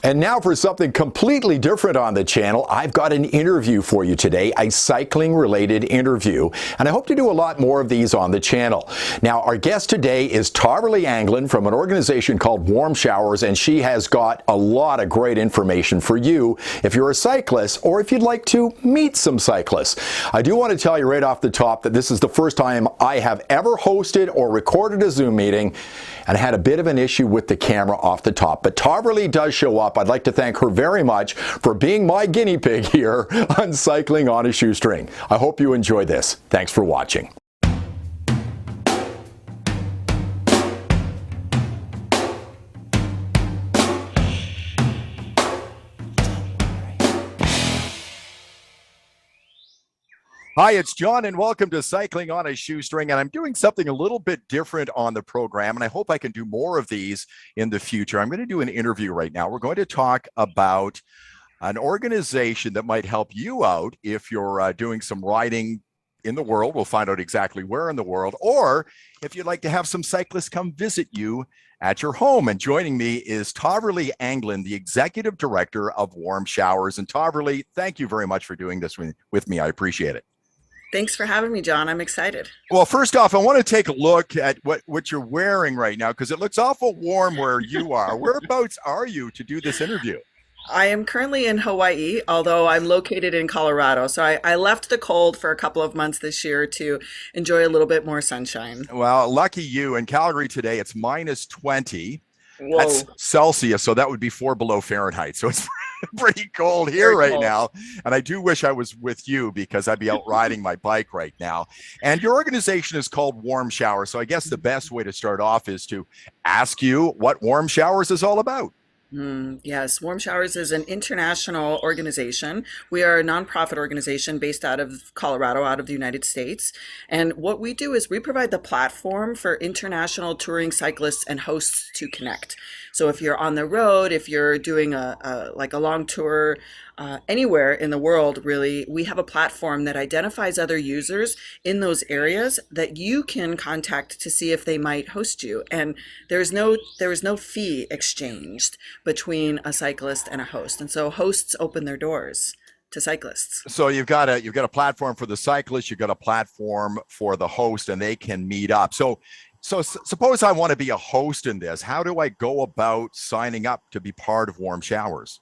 And now for something completely different on the channel, I've got an interview for you today, a cycling-related interview, and I hope to do a lot more of these on the channel. Now, our guest today is Tahverlee Anglen from an organization called Warm Showers, and she has got a lot of great information for you if you're a cyclist or if you'd like to meet some cyclists. I do want to tell you right off the top that this is the first time I have ever hosted or recorded a Zoom meeting, and I had a bit of an issue with the camera off the top, but Tahverlee does show up. I'd like to thank her very much for being my guinea pig here on Cycling on a Shoestring. I hope you enjoy this. Thanks for watching. Hi, it's John, and welcome to Cycling on a Shoestring. And I'm doing something a little bit different on the program, and I hope I can do more of these in the future. I'm going to do an interview right now. We're going to talk about an organization that might help you out if you're doing some riding in the world. We'll find out exactly where in the world, or if you'd like to have some cyclists come visit you at your home. And joining me is Tahverlee Anglen, the Executive Director of Warm Showers. And Tahverlee, thank you very much for doing this with me. I appreciate it. Thanks for having me, John. I'm excited. Well, first off, I want to take a look at what you're wearing right now, because it looks awful warm where you are. Whereabouts are you to do this interview? I am currently in Hawaii, although I'm located in Colorado. So I left the cold for a couple of months this year to enjoy a little bit more sunshine. Well, lucky you. In Calgary today, it's minus 20. Whoa. That's Celsius, so that would be 4 below Fahrenheit. So it's pretty cold here right now. And I do wish I was with you, because I'd be out riding my bike right now. And your organization is called Warm Showers. So I guess the best way to start off is to ask you what Warm Showers is all about. Yes, Warm Showers is an international organization. We are a nonprofit organization based out of Colorado, out of the United States. And what we do is we provide the platform for international touring cyclists and hosts to connect. So if you're on the road, if you're doing a long tour anywhere in the world, really, we have a platform that identifies other users in those areas that you can contact to see if they might host you. And there is no fee exchanged between a cyclist and a host. And so hosts open their doors to cyclists. So you've got a platform for the cyclist, you've got a platform for the host, and they can meet up. So suppose I want to be a host in this. How do I go about signing up to be part of Warm Showers?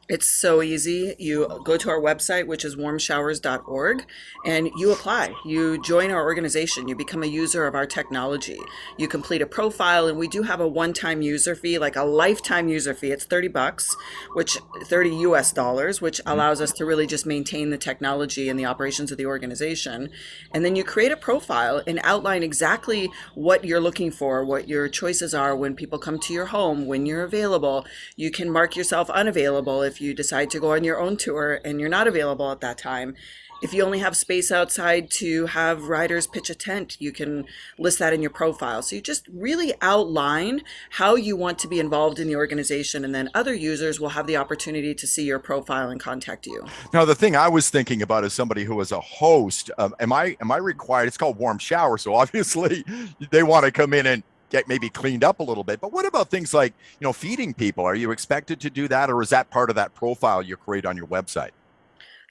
It's so easy. You go to our website, which is warmshowers.org, and you apply. You join our organization. You become a user of our technology. You complete a profile, and we do have a one-time user fee, like a lifetime user fee. It's $30, which $30 US, which allows us to really just maintain the technology and the operations of the organization. And then you create a profile and outline exactly what you're looking for, what your choices are when people come to your home, when you're available. You can mark yourself unavailable if you decide to go on your own tour and you're not available at that time. If you only have space outside to have riders pitch a tent, you can list that in your profile. So you just really outline how you want to be involved in the organization, and then other users will have the opportunity to see your profile and contact you. Now, the thing I was thinking about as somebody who is a host, am I required? It's called Warm Shower, so obviously they want to come in and get maybe cleaned up a little bit. But what about things like, feeding people? Are you expected to do that, or is that part of that profile you create on your website?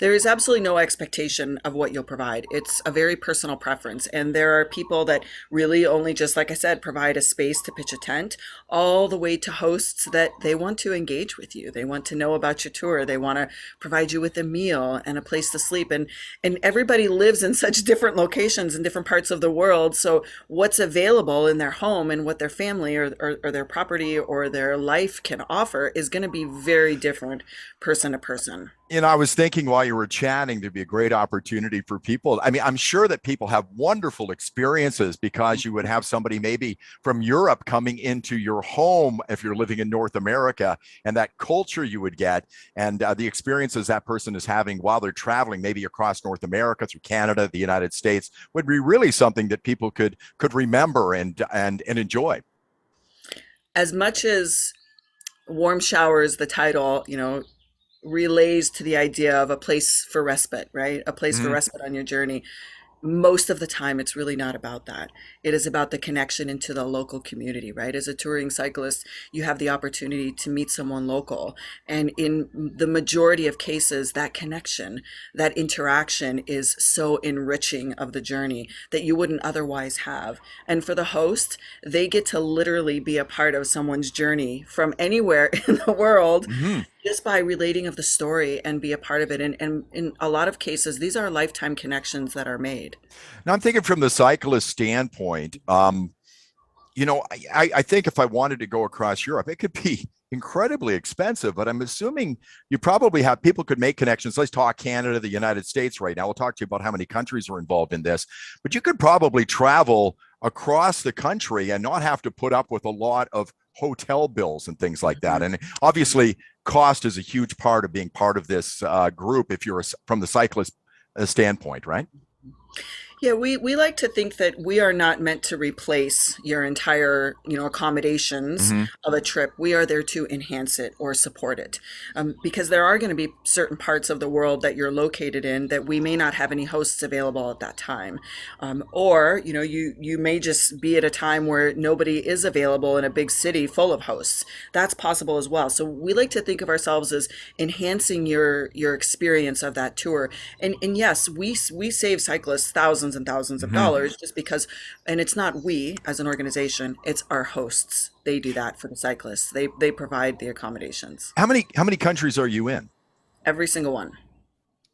There is absolutely no expectation of what you'll provide. It's a very personal preference. And there are people that really only, just like I said, provide a space to pitch a tent, all the way to hosts that they want to engage with you. They want to know about your tour. They want to provide you with a meal and a place to sleep. And everybody lives in such different locations in different parts of the world. So what's available in their home and what their family or their property or their life can offer is going to be very different person to person. I was thinking while you were chatting, there'd be a great opportunity for people. I mean, I'm sure that people have wonderful experiences because you would have somebody maybe from Europe coming into your home if you're living in North America, and that culture you would get, and the experiences that person is having while they're traveling, maybe across North America, through Canada, the United States, would be really something that people could remember and enjoy. As much as Warm Showers, the title, relays to the idea of a place for respite, right? A place for respite on your journey. Most of the time it's really not about that. It is about the connection into the local community, right? As a touring cyclist, you have the opportunity to meet someone local, and in the majority of cases that connection, that interaction is so enriching of the journey that you wouldn't otherwise have. And for the host, they get to literally be a part of someone's journey from anywhere in the world Hmm. just by relating of the story and be a part of it. And in a lot of cases, these are lifetime connections that are made. Now I'm thinking from the cyclist standpoint. I think if I wanted to go across Europe, it could be incredibly expensive, but I'm assuming you probably have people could make connections. Let's talk Canada, the United States right now. We'll talk to you about how many countries are involved in this, but you could probably travel across the country and not have to put up with a lot of hotel bills and things like that. Mhm. And obviously, cost is a huge part of being part of this group if you're from the cyclist standpoint, right? Yeah, we like to think that we are not meant to replace your entire, accommodations Mm-hmm. of a trip. We are there to enhance it or support it. Because there are going to be certain parts of the world that you're located in that we may not have any hosts available at that time. Or, you may just be at a time where nobody is available in a big city full of hosts. That's possible as well. So we like to think of ourselves as enhancing your experience of that tour. And yes, we save cyclists thousands and thousands of Mm-hmm. dollars just because, and it's not we as an organization, it's our hosts. They do that for the cyclists. They provide the accommodations. How many countries are you in? Every single one.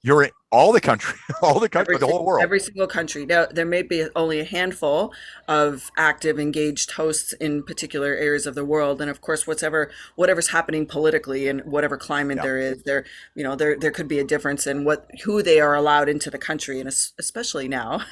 You're in all the country, all the country, the whole world. Every single country. Now, there may be only a handful of active, engaged hosts in particular areas of the world, and of course, whatever's happening politically and whatever climate Yeah. there is, there could be a difference in who they are allowed into the country, and especially now,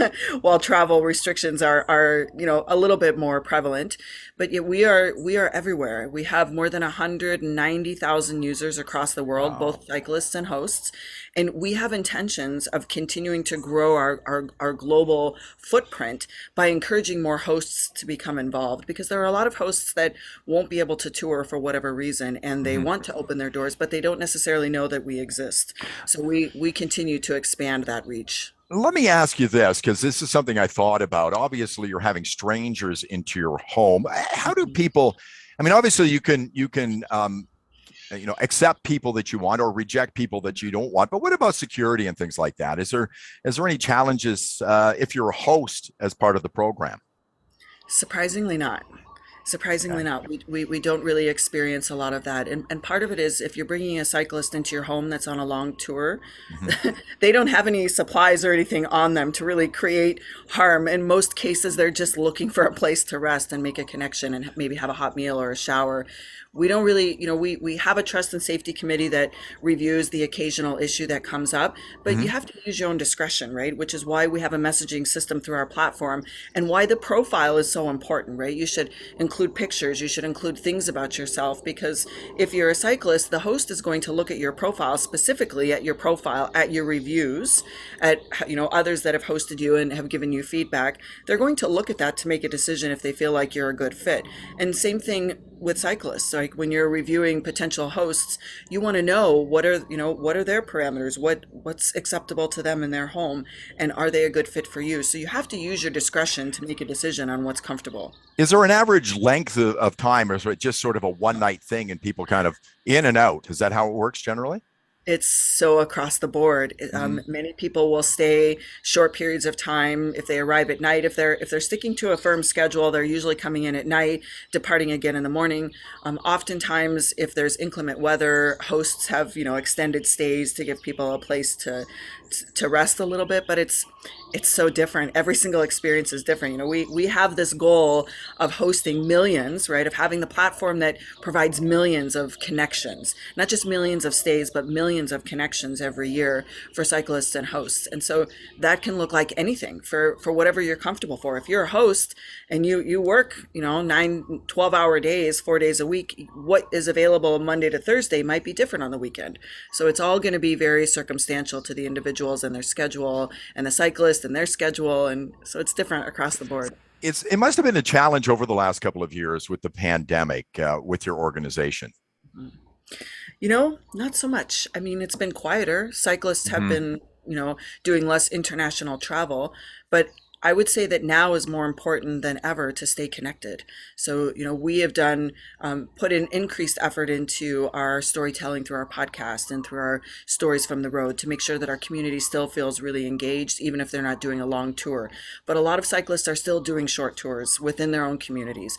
while travel restrictions are a little bit more prevalent. But yet we are everywhere. We have more than 190,000 users across the world, Wow. both cyclists and hosts. And we have intentions of continuing to grow our global footprint by encouraging more hosts to become involved because there are a lot of hosts that won't be able to tour for whatever reason and they Mhm. want to open their doors, but they don't necessarily know that we exist. So we continue to expand that reach. Let me ask you this, because this is something I thought about. Obviously, you're having strangers into your home. How do people? I mean, obviously, you can accept people that you want or reject people that you don't want. But what about security and things like that? Is there any challenges if you're a host as part of the program? Surprisingly not. Surprisingly Okay. not. We don't really experience a lot of that. And part of it is if you're bringing a cyclist into your home that's on a long tour, Mhm. they don't have any supplies or anything on them to really create harm. In most cases, they're just looking for a place to rest and make a connection and maybe have a hot meal or a shower. We don't really, we have a trust and safety committee that reviews the occasional issue that comes up, but Mhm. you have to use your own discretion, right? Which is why we have a messaging system through our platform and why the profile is so important, right? You should include pictures, you should include things about yourself because if you're a cyclist, the host is going to look at your profile, specifically at your profile, at your reviews, at others that have hosted you and have given you feedback. They're going to look at that to make a decision if they feel like you're a good fit. And same thing with cyclists. Like when you're reviewing potential hosts, you want to know what are their parameters, what's acceptable to them in their home, and are they a good fit for you? So you have to use your discretion to make a decision on what's comfortable. Is there an average length of time, or is it just sort of a one night thing and people kind of in and out? Is that how it works generally? It's so across the board. Hmm. Many people will stay short periods of time if they arrive at night. If they're sticking to a firm schedule, they're usually coming in at night, departing again in the morning. Oftentimes, if there's inclement weather, hosts have extended stays to give people a place to rest a little bit. But it's so different. Every single experience is different. We have this goal of hosting millions, right? Of having the platform that provides millions of connections, not just millions of stays, but millions of connections every year for cyclists and hosts. And so that can look like anything for whatever you're comfortable for. If you're a host and you work, 9, 12 hour days, 4 days a week, what is available Monday to Thursday might be different on the weekend. So it's all going to be very circumstantial to the individuals and their schedule and the cyclist and their schedule. And so it's different across the board. It must have been a challenge over the last couple of years with the pandemic with your organization. Not so much. I mean, it's been quieter. Cyclists have Hmm. been doing less international travel. But I would say that now is more important than ever to stay connected. So, we have put in increased effort into our storytelling through our podcast and through our stories from the road to make sure that our community still feels really engaged, even if they're not doing a long tour. But a lot of cyclists are still doing short tours within their own communities.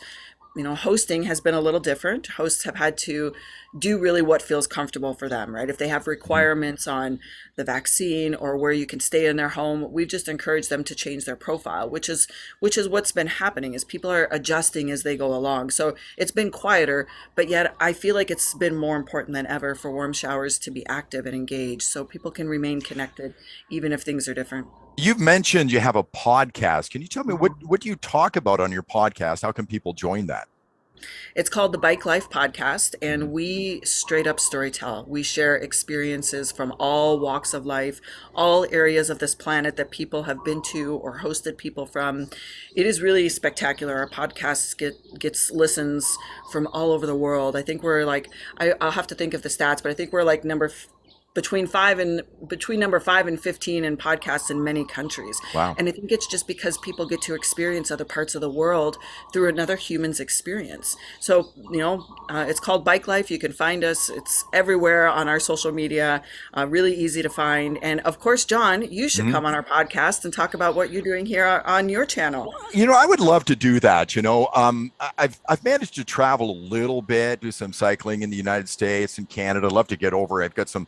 Hosting has been a little different. Hosts have had to do really what feels comfortable for them, right? If they have requirements on the vaccine or where you can stay in their home, we've just encouraged them to change their profile, which is what's been happening is people are adjusting as they go along. So it's been quieter, but yet I feel like it's been more important than ever for Warm Showers to be active and engaged so people can remain connected even if things are different. You've mentioned you have a podcast. Can you tell me what do you talk about on your podcast? How can people join that? It's called the Bike Life Podcast, and we straight up storytell. We share experiences from all walks of life, all areas of this planet that people have been to or hosted people from. It is really spectacular. Our podcast gets listens from all over the world. I think we're like, I'll have to think of the stats, but I think we're like between number 5 and 15 in podcasts in many countries. Wow. And I think it's just because people get to experience other parts of the world through another human's experience. So, it's called Bike Life. You can find us. It's everywhere on our social media, really easy to find. And of course, John, you should come on our podcast and talk about what you're doing here on your channel. I would love to do that. I've managed to travel a little bit, do some cycling in the United States and Canada. Love to get over. I've got some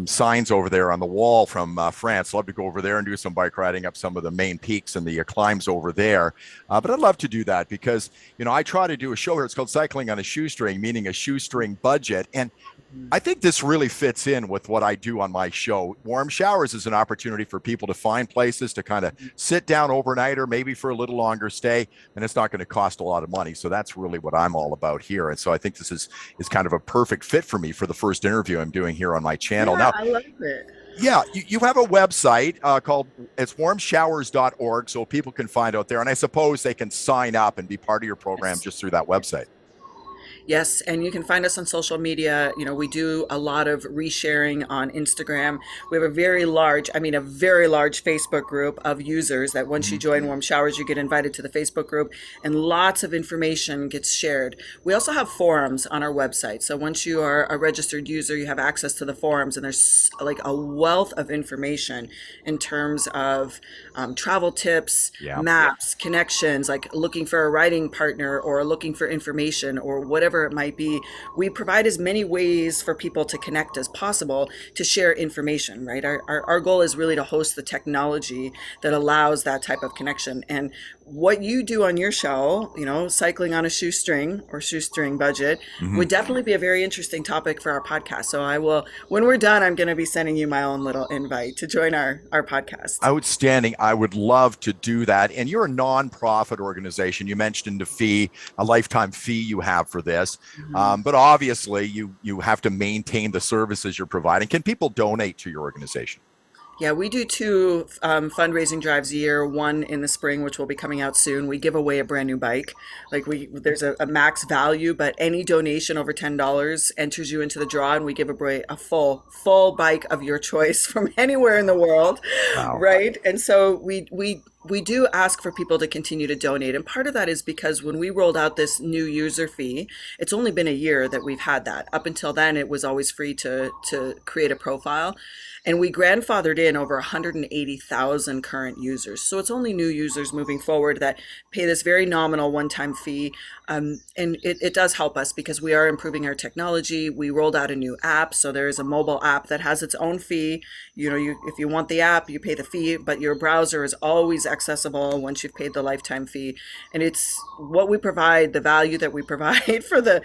signs over there on the wall from France. Love to go over there and do some bike riding up some of the main peaks and the climbs over there. But I'd love to do that because, I try to do a show here. It's called Cycling on a Shoestring, meaning a shoestring budget. And I think this really fits in with what I do on my show. Warm Showers is an opportunity for people to find places to kind of sit down overnight or maybe for a little longer stay, and it's not going to cost a lot of money. So that's really what I'm all about here. And so I think this is kind of a perfect fit for me for the first interview I'm doing here on my channel. Yeah, Now, I love it. yeah, you have a website called it's warmshowers.org, so people can find out there. And I suppose they can sign up and be part of your program just through that website. Yes, and you can find us on social media. We do a lot of resharing on Instagram. We have a very large Facebook group of users that once you join Warm Showers, you get invited to the Facebook group and lots of information gets shared. We also have forums on our website. So once you are a registered user, you have access to the forums, and there's like a wealth of information in terms of travel tips, maps, connections, like looking for a riding partner or looking for information or whatever it might be. We provide as many ways for people to connect as possible to share information, right? Our goal is really to host the technology that allows that type of connection. And what you do on your show, cycling on a shoestring or shoestring budget, would definitely be a very interesting topic for our podcast. So I will, when we're done, I'm going to be sending you my own little invite to join our podcast. Outstanding. I would love to do that. And you're a nonprofit organization. You mentioned the fee, a lifetime fee you have for this. But obviously you have to maintain the services you're providing. Can people donate to your organization? Yeah, we do 2 fundraising drives a year, one in the spring, which will be coming out soon. We give away a brand new bike. There's a max value, but any donation over $10 enters you into the draw, and we give away a full bike of your choice from anywhere in the world. Wow. Right? And so we do ask for people to continue to donate. And part of that is because when we rolled out this new user fee, it's only been a year that we've had that. Up until then, it was always free to create a profile. And we grandfathered in over 180,000 current users. So it's only new users moving forward that pay this very nominal one-time fee. And it does help us because we are improving our technology. We rolled out a new app. So there is a mobile app that has its own fee. If you want the app, you pay the fee, but your browser is always accessible once you've paid the lifetime fee. And it's what we provide, the value that we provide for the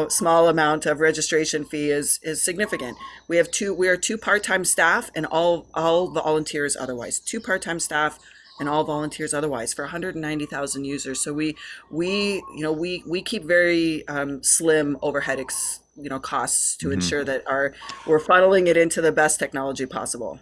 small amount of registration fee is significant. We are 2 part-time staff and all volunteers otherwise. 2 part-time staff and all volunteers otherwise for 190,000 users. So we keep very slim overhead costs to ensure that we're funneling it into the best technology possible.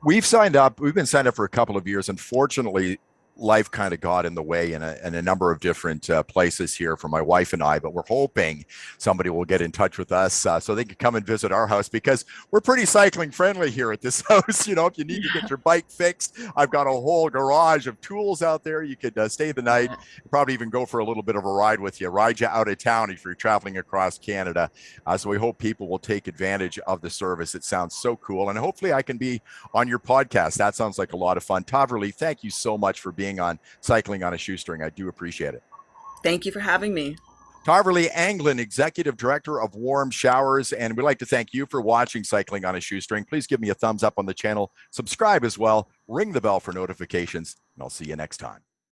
We've been signed up for a couple of years. Unfortunately, life kind of got in the way in a number of different places here for my wife and I, but we're hoping somebody will get in touch with us so they can come and visit our house, because we're pretty cycling friendly here at this house. You know, if you need to get your bike fixed, I've got a whole garage of tools out there. You could stay the night, probably even go for a little bit of a ride with you, ride you out of town if you're traveling across Canada. So we hope people will take advantage of the service. It sounds so cool. And hopefully I can be on your podcast. That sounds like a lot of fun. Tahverlee, thank you so much for being on Cycling on a Shoestring. I do appreciate it. Thank you for having me. Tahverlee Anglen, Executive Director of Warm Showers. And we'd like to thank you for watching Cycling on a Shoestring. Please give me a thumbs up on the channel. Subscribe as well. Ring the bell for notifications. And I'll see you next time.